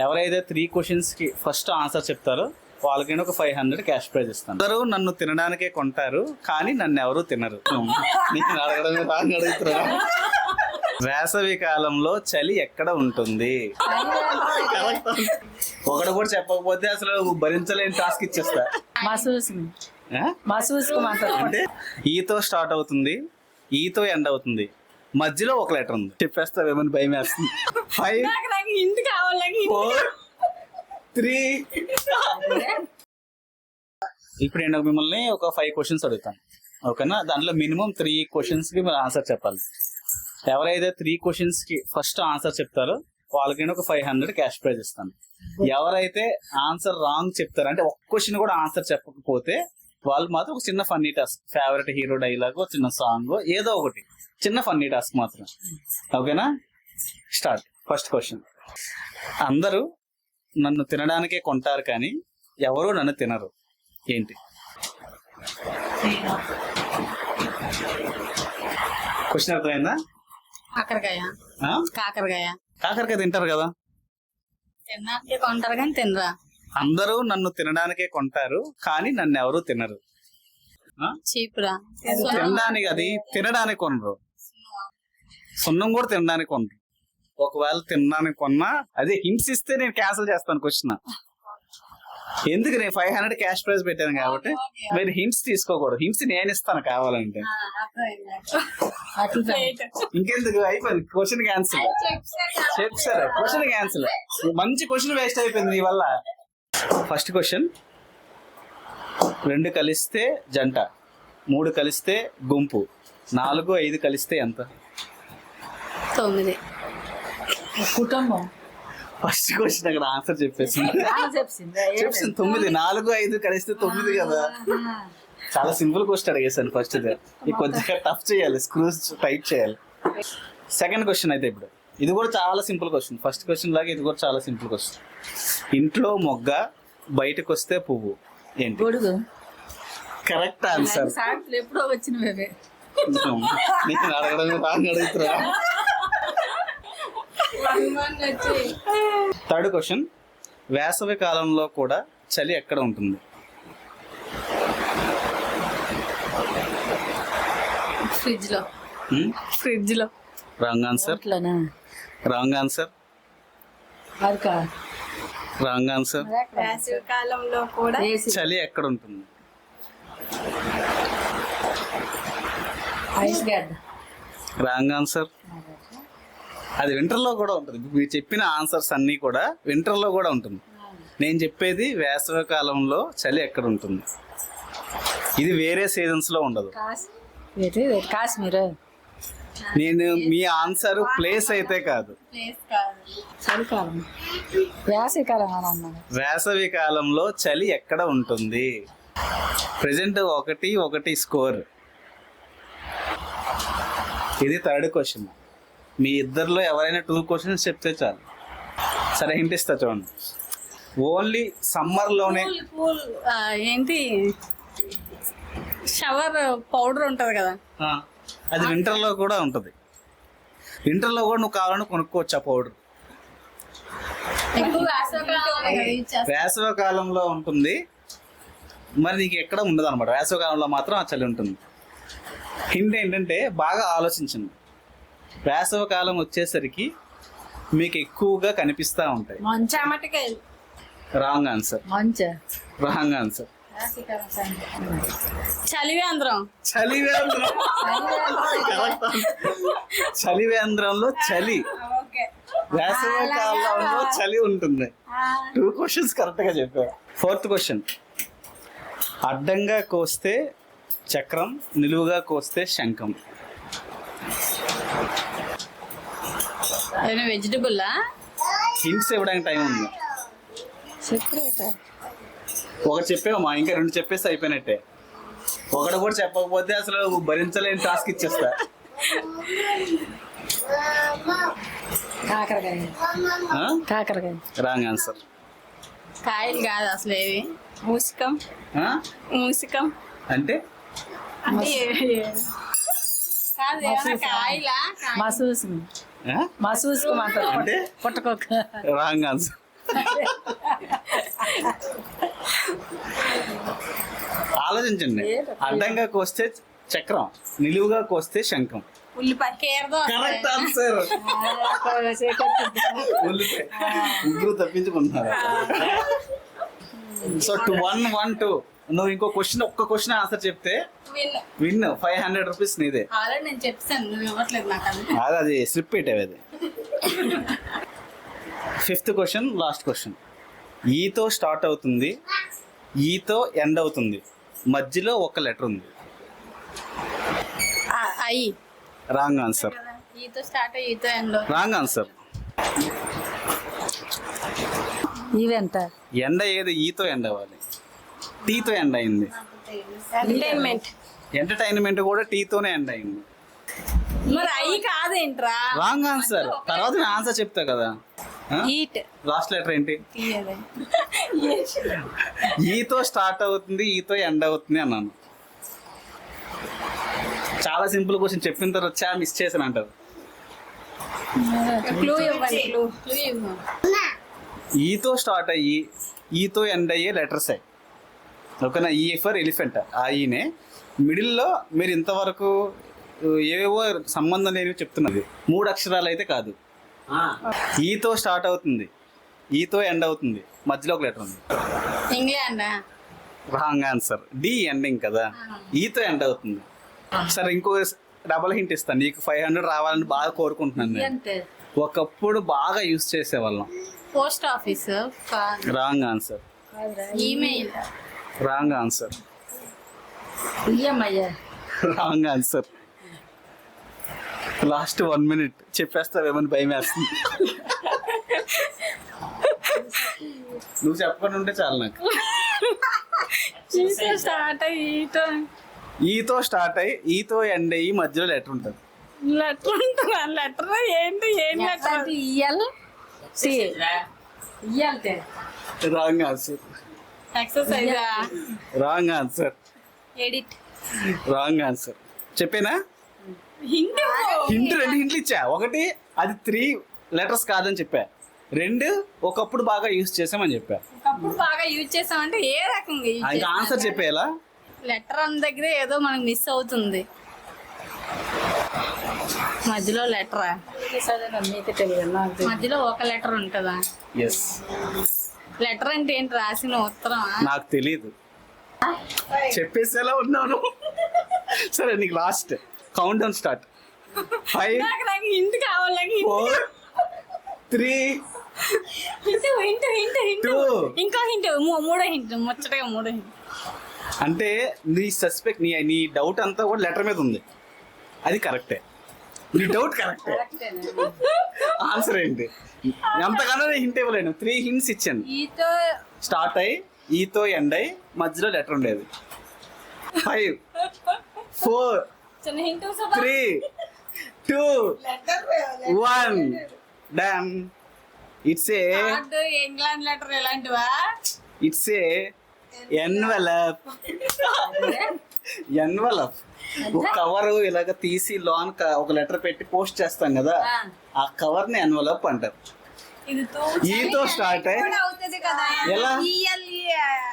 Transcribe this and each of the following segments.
ఎవరైతే 3 క్వశ్చన్స్కి first answer చెప్తారో వాళ్ళకి నేను ఒక 500 క్యాష్ ప్రైజ్ ఇస్తాను. అందరూ నన్ను తినడానికే కొంటారు కానీ నన్ను ఎవరు తినరు. నేను అడగడమే రాంగ్ అడుగుతున్నా. వేసవి కాలంలో చలి ఎక్కడ ఉంటుంది? ఒకటి కూడా చెప్పకపోతే అసలు భరించలేని టాస్క్ ఇచ్చేస్తా. అంటే ఈతో స్టార్ట్ అవుతుంది, ఈతో ఎండ్ అవుతుంది, మధ్యలో ఒక లెటర్ ఉంది. చెప్పేస్తావేమని భయం వేస్తుంది. 5 4 3 ఇప్పుడు నేను మిమ్మల్ని ఒక 5 క్వశ్చన్స్ అడుగుతాను, ఓకేనా? దాంట్లో మినిమం 3 క్వశ్చన్స్ కి మీరు ఆన్సర్ చెప్పాలి. ఎవరైతే 3 క్వశ్చన్స్ కి ఫస్ట్ ఆన్సర్ చెప్తారో వాళ్ళకి నేను ఒక 500 క్యాష్ ప్రైజ్ ఇస్తాను. ఎవరైతే ఆన్సర్ రాంగ్ చెప్తారో, అంటే ఒక్క క్వశ్చన్ కూడా ఆన్సర్ చెప్పకపోతే వాళ్ళు మాత్రం ఒక చిన్న funny task, favourite hero dialogue, చిన్న సాంగ్, ఏదో ఒకటి చిన్న ఫన్నీ టాస్క్ మాత్రం, ఓకేనా? స్టార్ట్. First question. అందరూ నన్ను తినడానికే కొంటారు కానీ ఎవరు నన్ను తినరు, ఏంటి? క్వశ్చన్ అర్థమైందా? కాకరకాయ. కాకరకాయ తింటారు కదా. తినడానికే కొంటారు కానీ తినరా. అందరూ నన్ను తినడానికే కొంటారు కానీ నన్ను ఎవరు తినరు. చీపురా. తినడానికి, అది తినడానికి కొనరు. సున్నం కూడా తినడానికి కొనరు. ఒకవేళ తినడానికి కొన్నా అదే హింట్స్ ఇస్తే నేను క్యాన్సిల్ చేస్తాను క్వశ్చన్. ఎందుకు? నేను 500 క్యాష్ ప్రైజ్ పెట్టాను కాబట్టి మీరు హింట్స్ తీసుకోకూడదు. హింట్స్ నేను ఇస్తాను కావాలంటే. ఇంకెందుకు? అయిపోయింది, క్వశ్చన్ క్యాన్సిల్. చెప్పారు క్వశ్చన్ క్యాన్సిల్. మంచి క్వశ్చన్ వేస్ట్ అయిపోయింది నీ వల్ల. First question. 2 కలిస్తే జంట, 3 కలిస్తే గుంపు, 4 5 కలిస్తే ఎంత? 9. కుటుంబం. ఫస్ట్ క్వశ్చన్ అక్కడ ఆన్సర్ చెప్పేసింది. 9. 4 5 కలిస్తే 9 కదా. చాలా సింపుల్ క్వశ్చన్ అడిగేసాను ఫస్ట్. ఇది కొద్దిగా టఫ్ చేయాలి, స్క్రూస్ టైట్ చేయాలి. సెకండ్ క్వశ్చన్ అయితే ఇప్పుడు ఇది కూడా చాలా సింపుల్ క్వశ్చన్. ఫస్ట్ క్వశ్చన్ లాగా ఇది కూడా చాలా సింపుల్ క్వశ్చన్. ఇంట్లో మొగ్గ, బయటకు వస్తే పువ్వు, ఏంటి? గొడుగు. Correct answer. ఎప్పుడో వచ్చినవే. నేను అడగడమే రాంగ్ అడుగుతున్నా. Third question. వేసవి కాలంలో కూడా చలి ఎక్కడ ఉంటుంది? ఫ్రిడ్జ్ లో. Wrong answer. Wrong answer. Wrong answer. వేసవి కాలంలో కూడా చలి ఎక్కడ ఉంటుంది? Wrong answer. అది వింటర్ లో కూడా ఉంటుంది. మీరు చెప్పిన ఆన్సర్స్ అన్ని కూడా వింటర్ లో కూడా ఉంటుంది. నేను చెప్పేది వేసవి కాలంలో చలి ఎక్కడ ఉంటుంది. ఇది వేరే సీజన్స్ లో ఉండదు. కాశ్మీర్. నేను మీ ఆన్సర్ ప్లేస్ అయితే కాదు. చలికాలం. వేసవికాలం. వేసవి కాలంలో చలి ఎక్కడ ఉంటుంది? Present 1-1 score. ఇది థర్డ్ క్వశ్చన్. మీ ఇద్దరిలో ఎవరైనా 2 క్వశ్చన్స్ చెప్తే చాలు. సరే, హింట్ ఇస్తా చూడండి. ఓన్లీ సమ్మర్ లోనే. ఏంటి? షవర్ పౌడర్ ఉంటది కదా, అది వింటర్ లో కూడా ఉంటది. వింటర్ లో కూడా నువ్వు కావాలని కొనుక్కోవచ్చు ఆ పౌడర్. వేసవి కాలంలో ఉంటుంది, మరి నీకు ఎక్కడ ఉండదు అనమాట. వేసవి కాలంలో మాత్రం ఆ చలి ఉంటుంది. హింట్ ఏంటంటే బాగా ఆలోచించండి. వేసవి కాలం వచ్చేసరికి మీకు ఎక్కువగా కనిపిస్తూ ఉంటాయి. Wrong answer. Wrong answer. చలివేంద్రం. చలివేంద్రంలో చలి. వేసవి కాలంలో చలి ఉంటుంది. 2 క్వశ్చన్స్ కరెక్ట్ గా చెప్పారు. Fourth question. అడ్డంగా కోస్తే చక్రం, నిలువుగా కోస్తే శంఖం. వెజిటబుల్. హింట్స్ ఇవ్వడానికి టైం ఉంది. ఒకటి చెప్పామా, ఇంకా 2 చెప్పేస్తే అయిపోయినట్టే. ఒకటి కూడా చెప్పకపోతే అసలు భరించలేని టాస్క్ ఇచ్చేస్తా. కాకరకాయ. Wrong answer. కాయలు కాదు అసలు ఏవి. మూసికం. అంటే మసూసుకు అంటే పుట్టకొక్క. Wrong answer. ఆలోచించండి. అడ్డంగా కోస్తే చక్రం, నిలువుగా కోస్తే శంఖం. ఉల్లిపాయ కేరదో కరెక్ట్ ఆన్సర్. ముగ్గురు తప్పించుకుంటున్నారు. సో 1-1-2. నువ్వు ఇంకో క్వశ్చన్, ఒక్క క్వశ్చన్ ఆన్సర్ చెప్తే విన్. 500 రూపీస్ నీదే. ఆల్రెడీ నేను చెప్తాను, నువ్వు ఇవ్వట్లేదు నాకు. అది స్లిప్ పెట్టేవి. అది 5th క్వశ్చన్, లాస్ట్ క్వశ్చన్. ఈతో స్టార్ట్ అవుతుంది, ఈతో ఎండ్ అవుతుంది, మధ్యలో ఒక లెటర్ ఉంది. అయ్యి రాంగ్ ఆన్సర్. ఈతో స్టార్ట్ అయ్యి ఈతో ఎండ్. Wrong answer. ఇవెంత ఎండ ఏది ఈతో ఎండ్ అవ్వాలి, టీతో ఎండ్ అయింది. ఎంటర్టైన్మెంట్. ఎంటర్టైన్మెంట్ కూడా టీతోనే ఎండ్ అయింది. మరి అయ్యి కాదేంట్రా? Wrong answer. తర్వాత నేను ఆన్సర్ చెప్తా కదా. ఈట్. లాస్ట్ లెటర్ ఏంటి? ఈతో స్టార్ట్ అవుతుంది, ఈతో ఎండ్ అవుతుంది అన్నాను. చాలా సింపుల్ క్వశ్చన్ చెప్పిన తర్వాత చాలా మిస్ చేశాను అంటారు. క్లూ ఇవ్వండి, క్లూ ఇవ్వు. ఈతో స్టార్ట్ అయ్యి ఈతో ఎండ్ అయ్యే లెటర్స్ అయ్యి, ఓకేనా? ఈ ఫర్ ఎలిఫెంట్, ఆ ఈనే మిడిల్లో మీరు ఇంతవరకు ఏవేవో సంబంధం లేనివి చెప్తున్నది. 3 అక్షరాలు అయితే కాదు. ఈతో స్టార్ట్ అవుతుంది, ఈతో ఎండ్ అవుతుంది, మధ్యలో ఒక లెటర్ ఉంది. England. Wrong answer. D ending కదా, ఈతో ఎండ్ అవుతుంది. సరే, ఇంకో డబల్ హింట్ ఇస్తాను. నీకు 500 రావాలని బాగా కోరుకుంటున్నాను నేను. అంతే. ఒకప్పుడు బాగా యూజ్ చేసేవాళ్ళం. Post office. Wrong answer. Email. Wrong answer. ఇయ్యమ్మయ్యా. Wrong answer. లాస్ట్ 1 minute చెప్పేస్తావేమని భయం వేస్తుంది. నువ్వు చెప్పకుండా ఉంటే చాలు నాకు. స్టార్ట్ అయ్యి ఈతో. ఈతో స్టార్ట్ అయ్యి ఈతో ఎండ్ అయ్యి మధ్యలో లెటర్ ఉంటుంది. లెటర్ ఉంటుంది. లెటర్ ఏంటి? ఏం లెటర్? ఇయ్యాలి ఇయ్యాలి. Wrong answer. Exercise. Wrong answer. Edit. Wrong answer. చెప్పేనా? హింట్ 2 హింట్లు ఇచ్చా. ఒకటి, అది 3 లెటర్స్ కాదని చెప్పా. 2, ఒకప్పుడు బాగా యూజ్ చేసామని చెప్పా. ఒకప్పుడు బాగా యూజ్ చేసామంటే ఏ రకంగా యూజ్ ఇంకా ఆన్సర్ చెప్పేలా? లెటర్ అన్న దగ్గర ఏదో మనకు మిస్ అవుతుంది. మధ్యలో లెటరా? మీకు తెలియదు, నాకు తెలియదు. మధ్యలో ఒక లెటర్ ఉంటుందా? ఎస్. లెటర్ అంటే ఏంటి? రాసిన ఉత్తరం? నాకు తెలీదు. చెప్పేసేలా ఉన్నాను. సరే, నీకు లాస్ట్ కౌంట్ డౌన్ స్టార్ట్. 5, నాకు హింట్ కావాలి. 4, 3, హింట్. 2. ఇంకో హింట్. మూడో హింట్. ముచ్చటగా మూడో హింట్. అంటే నీ సస్పెక్ట్, నీ డౌట్ అంతా కూడా లెటర్ మీద ఉంది. అది కరెక్టే. నీ డౌట్ కరెక్టే. ఆన్సర్ ఏంటి? ఎంతగానో హింట్ ఇవ్వలేను. 3 hints ఇచ్చాను. ఈతో స్టార్ట్ అయ్యి ఈతో ఎండ్ అయ్యి మధ్యలో లెటర్ ఉండేది. 5, 4, చిన్న hint. 3, 2, 1. Done. It's a England letter ఇలాంటివా? It's a envelope. ఎన్వలప్ ఒక కవర్ ఇలాగ తీసి లోన్ ఒక లెటర్ పెట్టి పోస్ట్ చేస్తాం కదా, ఆ కవర్ ని ఎన్వలప్ అంటారు. ఇది ఈతో స్టార్ట్ అయ్యి అవుతుంది కదా. ఎలా?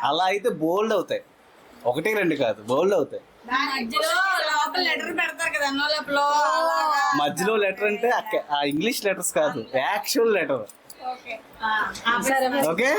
అలా అయితే బోల్డ్ అవుతాయి. 1, 2 కాదు, బోల్డ్ అవుతాయి. మధ్యలో లోపల లెటర్ పెడతారు కదా, ఎన్వలప్ లో. మధ్యలో లెటర్ అంటే ఆ ఇంగ్లీష్ లెటర్స్ కాదు, యాక్చువల్ లెటర్. ఓకే. సరే. ఓకే.